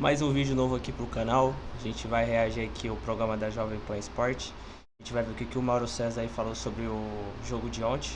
Mais um vídeo novo aqui pro canal. A gente vai reagir aqui ao programa da Jovem Pan Esporte. A gente vai ver o que o Mauro César aí falou sobre o jogo de ontem.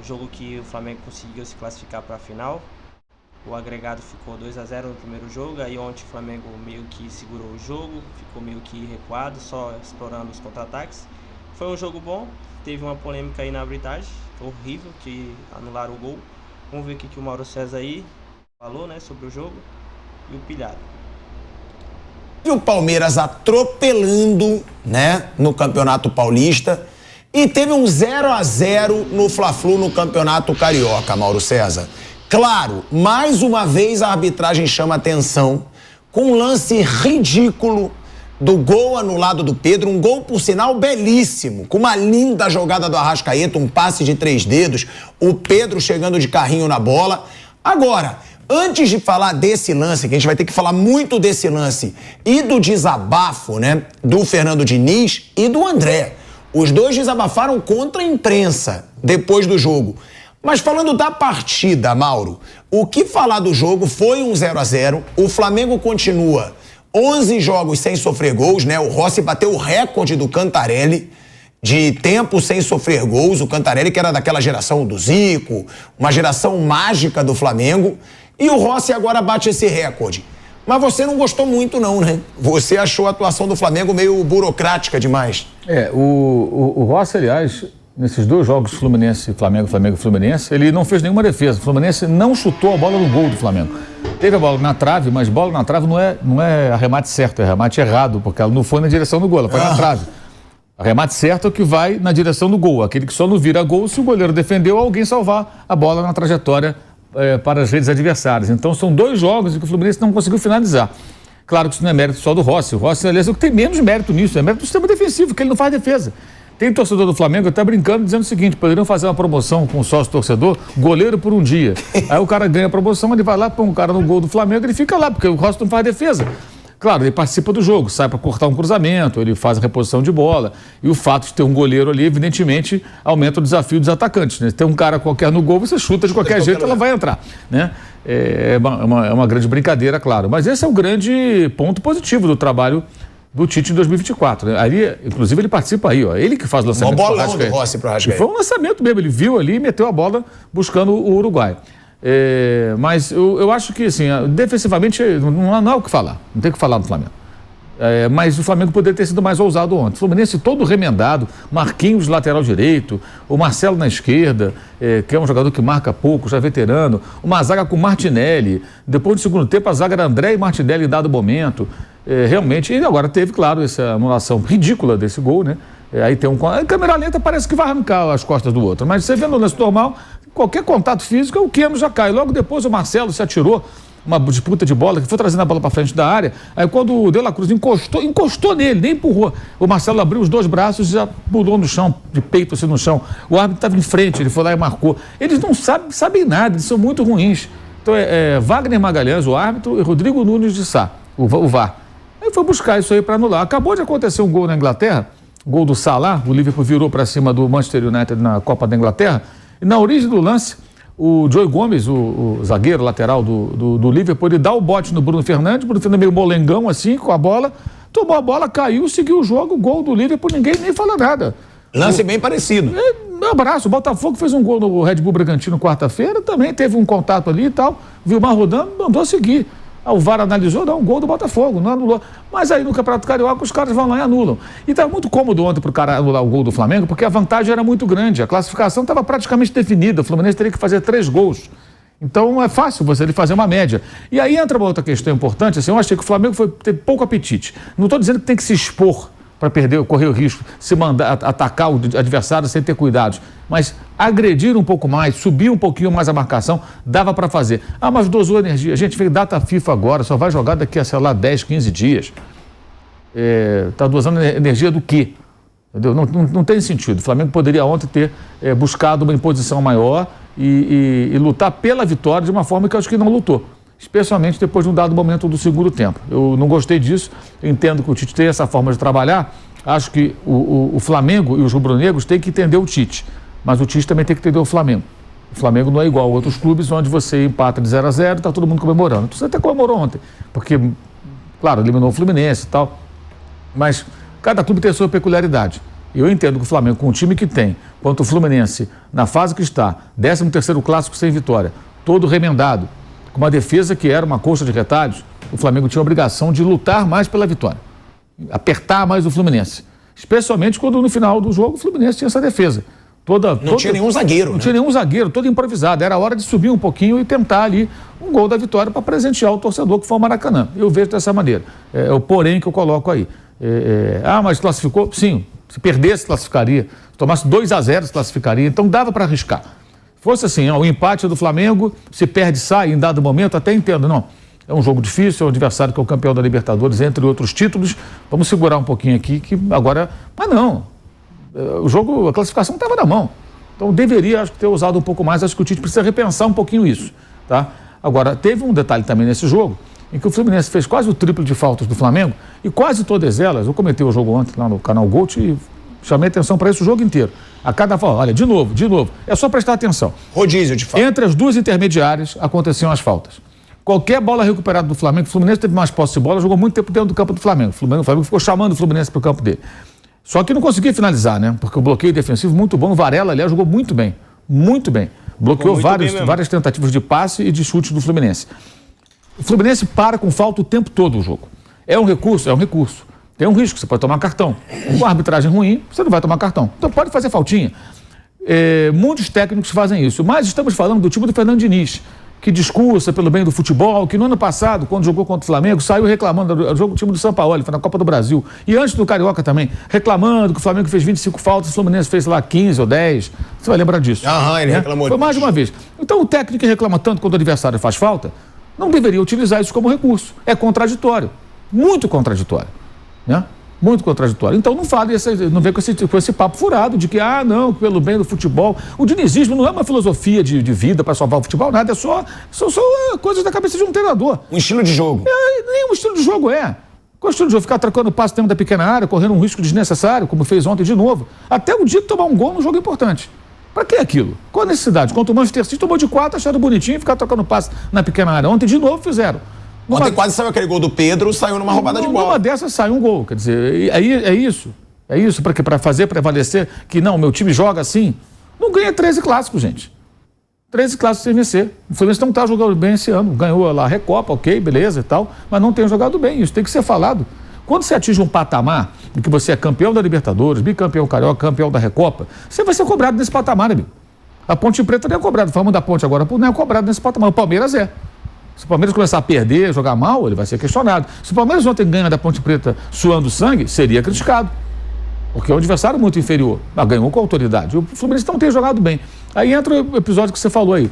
O jogo que o Flamengo conseguiu se classificar para a final. O agregado ficou 2-0 no primeiro jogo. Aí ontem o Flamengo meio que segurou o jogo, ficou meio que recuado, só explorando os contra-ataques. Foi um jogo bom. Teve uma polêmica aí na arbitragem, horrível, que anularam o gol. Vamos ver o que o Mauro César aí falou, né, sobre o jogo e o pilhado. E o Palmeiras atropelando, né, no Campeonato Paulista. E teve um 0-0 no Fla-Flu no Campeonato Carioca, Mauro César. Claro, mais uma vez a arbitragem chama atenção com um lance ridículo do gol anulado do Pedro, um gol, por sinal, belíssimo, com uma linda jogada do Arrascaeta, um passe de 3 dedos, o Pedro chegando de carrinho na bola. Agora, antes de falar desse lance, que a gente vai ter que falar muito desse lance, e do desabafo, né, do Fernando Diniz e do André. Os dois desabafaram contra a imprensa depois do jogo. Mas falando da partida, Mauro, o que falar do jogo foi um 0-0, o Flamengo continua 11 jogos sem sofrer gols, né? O Rossi bateu o recorde do Cantarelli de tempo sem sofrer gols. O Cantarelli, que era daquela geração do Zico, uma geração mágica do Flamengo. E o Rossi agora bate esse recorde. Mas você não gostou muito não, né? Você achou a atuação do Flamengo meio burocrática demais. O Rossi, aliás, nesses 2 jogos Fluminense e Flamengo, Flamengo e Fluminense, ele não fez nenhuma defesa. O Fluminense não chutou a bola no gol do Flamengo. Teve a bola na trave, mas bola na trave não é arremate certo, é arremate errado, porque ela não foi na direção do gol, ela foi na trave. Arremate certo é o que vai na direção do gol, aquele que só não vira gol se o goleiro defendeu, alguém salvar a bola na trajetória para as redes adversárias. Então são 2 jogos em que o Fluminense não conseguiu finalizar. Claro que isso não é mérito só do Rossi. O Rossi, aliás, é o que tem menos mérito nisso, é mérito do sistema defensivo, que ele não faz defesa. Tem torcedor do Flamengo até brincando, dizendo o seguinte: poderiam fazer uma promoção com o sócio-torcedor, goleiro por um dia. Aí o cara ganha a promoção, ele vai lá, põe um cara no gol do Flamengo, ele fica lá, porque o Rossi não faz defesa. Claro, ele participa do jogo, sai para cortar um cruzamento, ele faz a reposição de bola. E o fato de ter um goleiro ali, evidentemente, aumenta o desafio dos atacantes, né? Tem um cara qualquer no gol, você chuta de qualquer jeito, ela vai entrar, né? É uma grande brincadeira, claro. Mas esse é o grande ponto positivo do trabalho do Tite em 2024, né? Ali, inclusive, ele participa aí, ó. Ele que faz o lançamento. Uma bolão do Rossi pro Arrascaeta. Foi um lançamento mesmo, ele viu ali e meteu a bola buscando o Uruguai. Mas eu acho que, assim, defensivamente não há o que falar, não tem o que falar do Flamengo. Mas o Flamengo poderia ter sido mais ousado ontem. O Fluminense todo remendado, Marquinhos lateral direito, o Marcelo na esquerda, que é um jogador que marca pouco, já veterano, uma zaga com Martinelli, depois do segundo tempo a zaga era André e Martinelli em dado momento. Realmente, e agora teve, claro, essa anulação ridícula desse gol, né? Aí tem a câmera lenta parece que vai arrancar as costas do outro, mas você vendo no lance normal, qualquer contato físico, o Keno já cai. Logo depois o Marcelo se atirou, uma disputa de bola, que foi trazendo a bola para frente da área. Aí quando o De La Cruz encostou nele, nem empurrou. O Marcelo abriu os 2 braços e já pulou no chão, de peito assim no chão. O árbitro estava em frente, ele foi lá e marcou. Eles não sabem nada, eles são muito ruins. Então Wagner Magalhães, o árbitro, e Rodrigo Nunes de Sá, o VAR. Aí foi buscar isso aí para anular. Acabou de acontecer um gol na Inglaterra, gol do Salah, o Liverpool virou para cima do Manchester United na Copa da Inglaterra, e na origem do lance, o Joey Gomes, o zagueiro lateral do Liverpool, ele dá o bote no Bruno Fernandes meio molengão assim, com a bola, tomou a bola, caiu, seguiu o jogo, gol do Liverpool, ninguém nem fala nada. Lance bem parecido. Um abraço, o Botafogo fez um gol no Red Bull Bragantino quarta-feira, também teve um contato ali e tal, Vilmar rodando, mandou seguir. O VAR analisou, não, um gol do Botafogo, não anulou. Mas aí no Campeonato Carioca os caras vão lá e anulam. E estava muito cômodo ontem para o cara anular o gol do Flamengo, porque a vantagem era muito grande. A classificação estava praticamente definida. O Fluminense teria que fazer 3 gols. Então é fácil você fazer uma média. E aí entra uma outra questão importante. Assim, eu achei que o Flamengo teve pouco apetite. Não estou dizendo que tem que se expor para correr o risco, se mandar atacar o adversário sem ter cuidados. Mas agredir um pouco mais, subir um pouquinho mais a marcação, dava para fazer. Mas dosou energia. A gente fez data FIFA agora, só vai jogar daqui a, sei lá, 10, 15 dias. Está dosando energia do quê? Entendeu? Não tem sentido. O Flamengo poderia ontem ter buscado uma imposição maior e lutar pela vitória de uma forma que eu acho que não lutou. Especialmente depois de um dado momento do segundo tempo. Eu não gostei disso, eu entendo que o Tite tem essa forma de trabalhar, acho que o Flamengo e os rubro-negros têm que entender o Tite, mas o Tite também tem que entender o Flamengo. O O Flamengo não é igual a outros clubes onde você empata de 0-0 e está todo mundo comemorando. Você até comemorou ontem, porque, claro, eliminou o Fluminense e tal, mas cada clube tem a sua peculiaridade. Eu entendo que o Flamengo, com o time que tem, quanto o Fluminense, na fase que está, 13º clássico sem vitória, todo remendado, com uma defesa que era uma coxa de retalhos, o Flamengo tinha a obrigação de lutar mais pela vitória, apertar mais o Fluminense. Especialmente quando no final do jogo o Fluminense tinha essa defesa. Não tinha nenhum zagueiro. Não tinha nenhum zagueiro, todo improvisado. Era hora de subir um pouquinho e tentar ali um gol da vitória para presentear o torcedor que foi o Maracanã. Eu vejo dessa maneira. É o porém que eu coloco aí. Mas classificou? Sim. Se perdesse, classificaria. Se tomasse 2-0, se classificaria. Então dava para arriscar. Se fosse assim, o empate do Flamengo, se perde, sai em dado momento, até entendo. Não, é um jogo difícil, é um adversário que é o campeão da Libertadores, entre outros títulos. Vamos segurar um pouquinho aqui, que agora... Mas não. O jogo, a classificação estava na mão. Então deveria, acho que, ter usado um pouco mais. Acho que o Tite precisa repensar um pouquinho isso, tá? Agora, teve um detalhe também nesse jogo, em que o Fluminense fez quase o triplo de faltas do Flamengo, e quase todas elas, eu comentei o jogo ontem lá no canal Gold e chamei atenção para isso o jogo inteiro. A cada falta, olha, de novo, é só prestar atenção. Rodízio de falta. Entre as duas intermediárias aconteciam as faltas. Qualquer bola recuperada do Flamengo, o Fluminense teve mais posse de bola, jogou muito tempo dentro do campo do Flamengo. O Flamengo ficou chamando o Fluminense para o campo dele. Só que não conseguia finalizar, né? Porque o bloqueio defensivo muito bom. O Varela, aliás, jogou muito bem. Muito bem. Bloqueou várias tentativas de passe e de chute do Fluminense. O Fluminense para com falta o tempo todo o jogo. É um recurso? É um recurso. Tem um risco, você pode tomar cartão. Com a arbitragem ruim, você não vai tomar cartão. Então pode fazer faltinha. Muitos técnicos fazem isso. Mas estamos falando do time do Fernando Diniz, que discursa pelo bem do futebol, que no ano passado, quando jogou contra o Flamengo, saiu reclamando do time do São Paulo, foi na Copa do Brasil, e antes do Carioca também, reclamando que o Flamengo fez 25 faltas, o Fluminense fez, sei lá, 15 ou 10, você vai lembrar disso. Ele reclamou. Foi mais de uma vez. Então o técnico que reclama tanto quando o adversário faz falta, não deveria utilizar isso como recurso. É contraditório, muito contraditório, né? Muito contraditório. Então não vem com esse papo furado de que, não, pelo bem do futebol. O dinizismo não é uma filosofia de vida para salvar o futebol, nada, são coisas da cabeça de um treinador. Um estilo de jogo. Nem um estilo de jogo é. Qual estilo de jogo? Ficar trocando passe dentro da pequena área, correndo um risco desnecessário, como fez ontem de novo. Até o dia de tomar um gol num jogo importante. Para que aquilo? Qual a necessidade? Contra o Manchester City, tomou de 4, acharam bonitinho e ficar trocando passe na pequena área. Ontem de novo fizeram. Ontem quase saiu aquele gol do Pedro, saiu numa roubada de bola. Numa dessas sai um gol. Quer dizer, é isso para fazer prevalecer que não, meu time joga assim. Não ganha 13 clássicos, gente. 13 clássicos sem vencer. O Fluminense não está jogando bem esse ano. Ganhou lá a Recopa, ok, beleza e tal, mas não tem jogado bem. Isso tem que ser falado. Quando você atinge um patamar em que você é campeão da Libertadores, bicampeão carioca, campeão da Recopa, você vai ser cobrado nesse patamar, amigo. A Ponte Preta não é cobrada. Falamos da Ponte agora, não é cobrado nesse patamar. O Palmeiras é. Se o Palmeiras começar a perder, jogar mal, ele vai ser questionado. Se o Palmeiras ontem ganha da Ponte Preta suando sangue, seria criticado. Porque é um adversário muito inferior. Mas ganhou com autoridade. O Fluminense não tem jogado bem. Aí entra o episódio que você falou aí.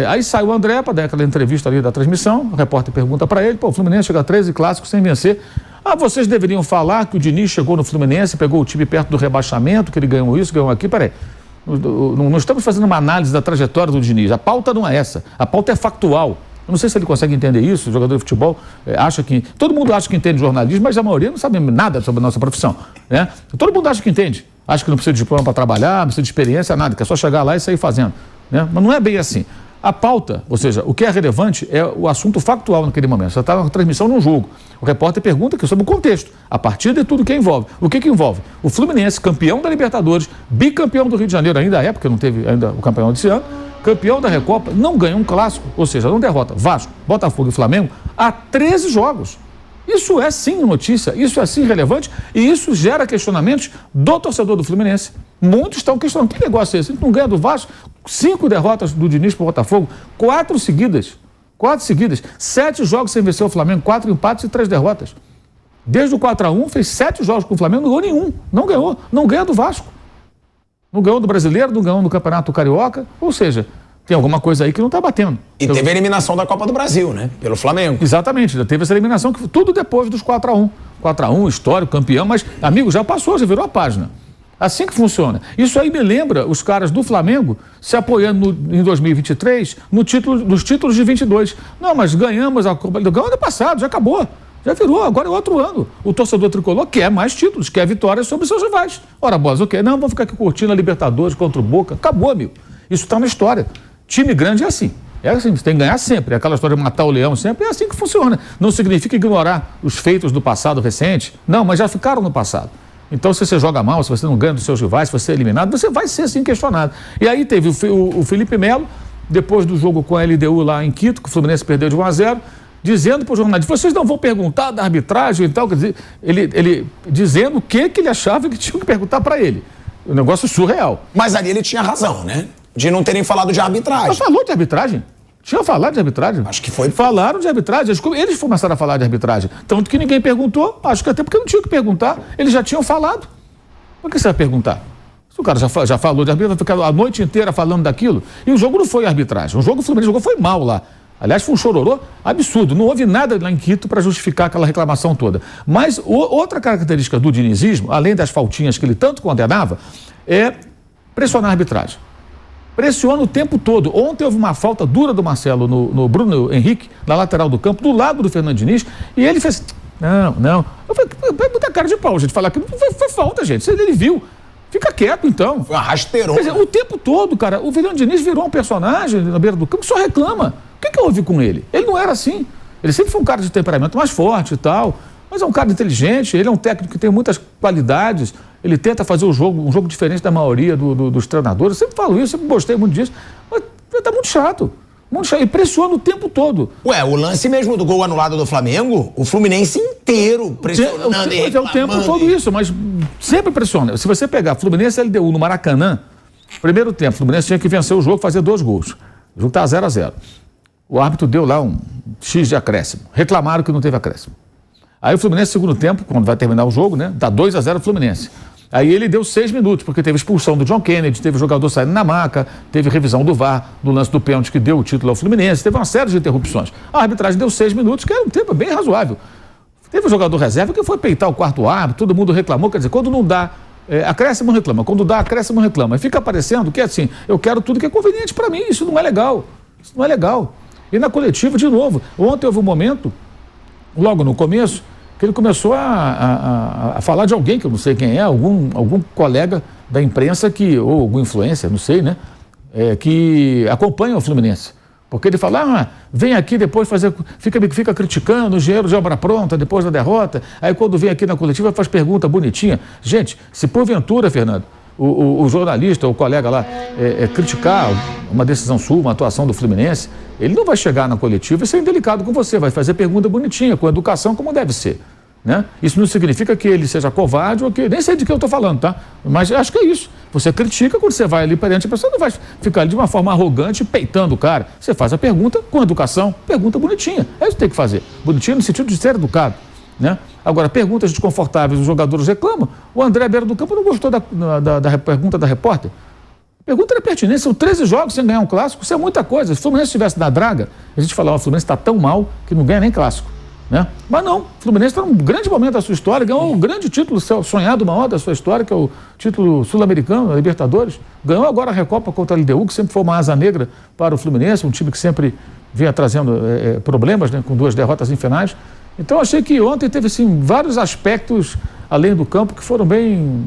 Aí sai o André para dar aquela entrevista ali da transmissão. O repórter pergunta para ele: o Fluminense chega a 13 clássicos sem vencer. Vocês deveriam falar que o Diniz chegou no Fluminense, pegou o time perto do rebaixamento, que ele ganhou isso, ganhou aqui. Peraí. Não estamos fazendo uma análise da trajetória do Diniz. A pauta não é essa. A pauta é factual. Eu não sei se ele consegue entender isso, o jogador de futebol acha que... Todo mundo acha que entende jornalismo, mas a maioria não sabe nada sobre a nossa profissão, né? Todo mundo acha que entende. Acha que não precisa de diploma para trabalhar, não precisa de experiência, nada, que é só chegar lá e sair fazendo, né? Mas não é bem assim. A pauta, ou seja, o que é relevante é o assunto factual naquele momento. Você está na transmissão num jogo. O repórter pergunta aqui sobre o contexto, a partir de tudo que envolve. O que envolve? O Fluminense, campeão da Libertadores, bicampeão do Rio de Janeiro ainda porque não teve ainda o campeão desse ano, campeão da Recopa, não ganha um clássico, ou seja, não derrota Vasco, Botafogo e Flamengo há 13 jogos. Isso é sim notícia, isso é sim relevante e isso gera questionamentos do torcedor do Fluminense. Muitos estão questionando, que negócio é esse? Não ganha do Vasco, 5 derrotas do Diniz para o Botafogo, 4 seguidas, 7 jogos sem vencer o Flamengo, 4 empates e 3 derrotas. Desde o 4-1, fez 7 jogos com o Flamengo, não ganhou nenhum, não ganha do Vasco. Não ganhou do Brasileiro, não ganhou no Campeonato Carioca, ou seja, tem alguma coisa aí que não está batendo. E teve a eliminação da Copa do Brasil, né? Pelo Flamengo. Exatamente, já teve essa eliminação, que tudo depois dos 4-1. 4-1, histórico, campeão, mas, amigo, já passou, já virou a página. Assim que funciona. Isso aí me lembra os caras do Flamengo se apoiando em 2023 nos títulos de 22. Não, mas ganhamos a Copa, ganhamos ano passado, já acabou. Já virou, agora é outro ano. O torcedor tricolor quer mais títulos, quer vitórias sobre seus rivais. Ora, bolas, o quê? Não, vamos ficar aqui curtindo a Libertadores contra o Boca. Acabou, amigo. Isso está na história. Time grande é assim. É assim, você tem que ganhar sempre. Aquela história de matar o leão sempre, é assim que funciona. Não significa ignorar os feitos do passado recente. Não, mas já ficaram no passado. Então, se você joga mal, se você não ganha dos seus rivais, se você é eliminado, você vai ser assim questionado. E aí teve o Felipe Melo, depois do jogo com a LDU lá em Quito, que o Fluminense perdeu de 1-0, dizendo para o jornalista, vocês não vão perguntar da arbitragem e tal, quer dizer, ele dizendo o que ele achava que tinha que perguntar para ele. Um negócio surreal. Mas ali ele tinha razão, né? De não terem falado de arbitragem. Mas falou de arbitragem? Tinha falado de arbitragem? Acho que foi. Falaram de arbitragem. Eles começaram a falar de arbitragem. Tanto que ninguém perguntou. Acho que até porque não tinha que perguntar. Eles já tinham falado. Por que você vai perguntar? Se o cara já falou de arbitragem, vai ficar a noite inteira falando daquilo. E o jogo não foi arbitragem. O jogo que o Fluminense jogou foi mal lá. Aliás, foi um chororô absurdo. Não houve nada lá em Quito para justificar aquela reclamação toda. Mas outra característica do dinizismo, além das faltinhas que ele tanto condenava, é pressionar a arbitragem. Pressiona o tempo todo. Ontem houve uma falta dura do Marcelo no Bruno Henrique, na lateral do campo, do lado do Fernando Diniz, e ele fez... Não. Eu falei, muita cara de pau, gente, falar que foi falta, gente. Ele viu. Fica quieto, então. Foi uma rasteirona. Quer dizer, o tempo todo, cara, o Fernando Diniz virou um personagem na beira do campo que só reclama. O que houve com ele? Ele não era assim. Ele sempre foi um cara de temperamento mais forte e tal, mas é um cara inteligente, ele é um técnico que tem muitas qualidades, ele tenta fazer um jogo diferente da maioria dos treinadores. Eu sempre falo isso, sempre gostei muito disso, mas tá muito chato. E pressiona o tempo todo. Ué, o lance mesmo do gol anulado do Flamengo, o Fluminense inteiro pressionando. Mas é o tempo todo isso, mas sempre pressiona. Se você pegar Fluminense e LDU no Maracanã, primeiro tempo, o Fluminense tinha que vencer o jogo, fazer 2 gols. O jogo tá 0-0. O árbitro deu lá um X de acréscimo. Reclamaram que não teve acréscimo. Aí o Fluminense, segundo tempo, quando vai terminar o jogo, né, dá 2-0 o Fluminense. Aí ele deu 6 minutos, porque teve expulsão do John Kennedy, teve jogador saindo na maca, teve revisão do VAR, do lance do pênalti que deu o título ao Fluminense, teve uma série de interrupções. A arbitragem deu 6 minutos, que era um tempo bem razoável. Teve um jogador reserva que foi peitar o quarto árbitro, todo mundo reclamou, quer dizer, quando não dá acréscimo, reclama, quando dá acréscimo, reclama. E fica aparecendo que assim, eu quero tudo que é conveniente para mim, isso não é legal. Isso não é legal. E na coletiva, de novo, ontem houve um momento, logo no começo, que ele começou a falar de alguém, que eu não sei quem é, algum colega da imprensa ou algum influencer, não sei, né, que acompanha o Fluminense. Porque ele fala, vem aqui depois fica criticando o engenheiro de obra pronta depois da derrota, aí quando vem aqui na coletiva faz pergunta bonitinha. Gente, se porventura, Fernando, o jornalista, o colega lá, criticar uma decisão sua, uma atuação do Fluminense, ele não vai chegar na coletiva e ser indelicado com você, vai fazer pergunta bonitinha, com educação, como deve ser. Né? Isso não significa que ele seja covarde ou que... Nem sei de que eu estou falando, tá? Mas acho que é isso. Você critica quando você vai ali perante a pessoa, não vai ficar ali de uma forma arrogante, peitando o cara. Você faz a pergunta com educação, pergunta bonitinha. É isso que tem que fazer. Bonitinha no sentido de ser educado. Né? Agora, perguntas desconfortáveis, os jogadores reclamam. O André Beira do Campo não gostou da pergunta da repórter. A pergunta era pertinente, são 13 jogos sem ganhar um clássico, isso é muita coisa. Se o Fluminense estivesse na draga, a gente falava, o Fluminense está tão mal que não ganha nem clássico. Né? Mas não, o Fluminense está num grande momento da sua história, ganhou um grande título sonhado maior da sua história, que é o título sul-americano, a Libertadores. Ganhou agora a Recopa contra a LDU, que sempre foi uma asa negra para o Fluminense, um time que sempre vinha trazendo problemas, né, com 2 derrotas em finais. Então achei que ontem teve assim, vários aspectos além do campo que foram bem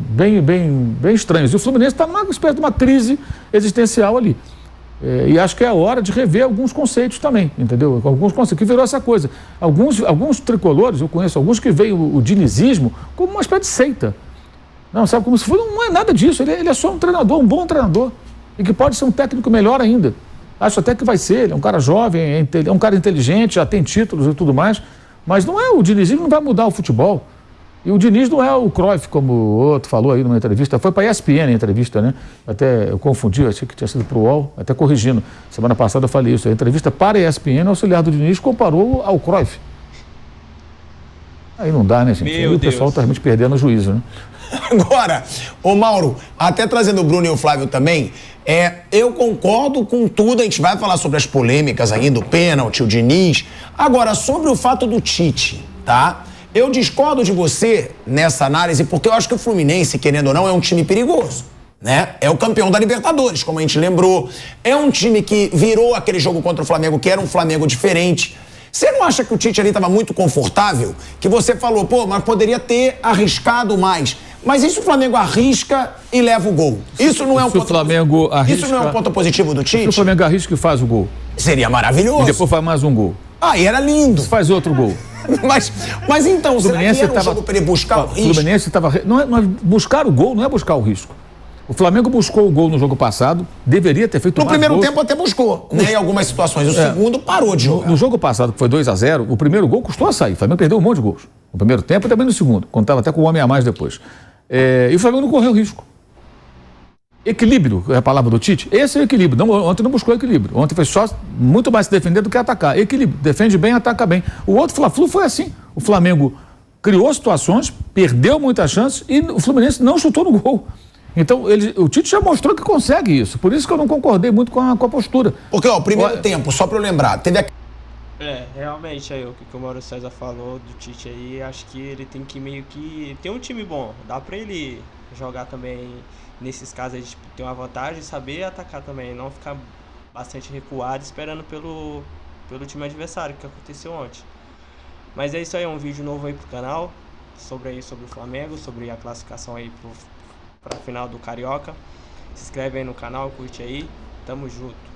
estranhos. E o Fluminense está numa espécie de uma crise existencial ali. E acho que é a hora de rever alguns conceitos também, entendeu? Alguns conceitos, que virou essa coisa. Alguns tricolores, eu conheço alguns que veem o dinizismo como uma espécie de seita. Não, sabe, como se fosse, não é nada disso, ele é só um treinador, um bom treinador, e que pode ser um técnico melhor ainda. Acho até que vai ser, ele é um cara jovem, é um cara inteligente, já tem títulos e tudo mais, mas não é, o dinizismo não vai mudar o futebol. E o Diniz não é o Cruyff, como o outro falou aí numa entrevista, foi para a ESPN a entrevista, né? Até eu confundi, achei que tinha sido para o UOL, até corrigindo. Semana passada eu falei isso, a entrevista para a ESPN, o auxiliar do Diniz comparou ao Cruyff. Aí não dá, né, gente? Aí o pessoal está realmente perdendo o juízo, né? Agora, ô Mauro, até trazendo o Bruno e o Flávio também, eu concordo com tudo, a gente vai falar sobre as polêmicas ainda, o pênalti, o Diniz. Agora, sobre o fato do Tite, tá? Eu discordo de você nessa análise, porque eu acho que o Fluminense, querendo ou não, é um time perigoso, né? É o campeão da Libertadores, como a gente lembrou. É um time que virou aquele jogo contra o Flamengo, que era um Flamengo diferente. Você não acha que o Tite ali estava muito confortável? Que você falou, mas poderia ter arriscado mais. Mas e se o Flamengo arrisca e leva o gol? Isso não é um Se o Flamengo arrisca, isso não é um ponto positivo do Tite? Se o Flamengo arrisca e faz o gol. Seria maravilhoso. E depois faz mais um gol. Aí era lindo. Faz outro gol. Mas então, será que era um jogo para ele buscar o risco? O Fluminense estava... Não é buscar o gol, não é buscar o risco. O Flamengo buscou o gol no jogo passado, deveria ter feito no mais primeiro gols. tempo até buscou, né, em algumas situações. O segundo parou de jogar. No jogo passado, que foi 2-0, o primeiro gol custou a sair. O Flamengo perdeu um monte de gols. No primeiro tempo e também no segundo, quando estava até com o homem a mais depois. E o Flamengo não correu risco. Equilíbrio, é a palavra do Tite. Esse é o equilíbrio. Ontem não buscou equilíbrio. Ontem foi só muito mais se defender do que atacar. Equilíbrio. Defende bem, ataca bem. O outro Fla-Flu foi assim. O Flamengo criou situações, perdeu muitas chances e o Fluminense não chutou no gol. Então, o Tite já mostrou que consegue isso. Por isso que eu não concordei muito com a postura. Porque, ó, o primeiro tempo, só pra eu lembrar, teve a... Realmente, aí o que o Mauro César falou do Tite aí, acho que ele tem que meio que ter um time bom. Dá pra ele jogar também nesses casos aí de ter uma vantagem e saber atacar também, não ficar bastante recuado esperando pelo time adversário, que aconteceu ontem. Mas é isso aí, um vídeo novo aí pro canal, sobre o Flamengo, sobre a classificação aí pra final do Carioca. Se inscreve aí no canal, curte aí, tamo junto.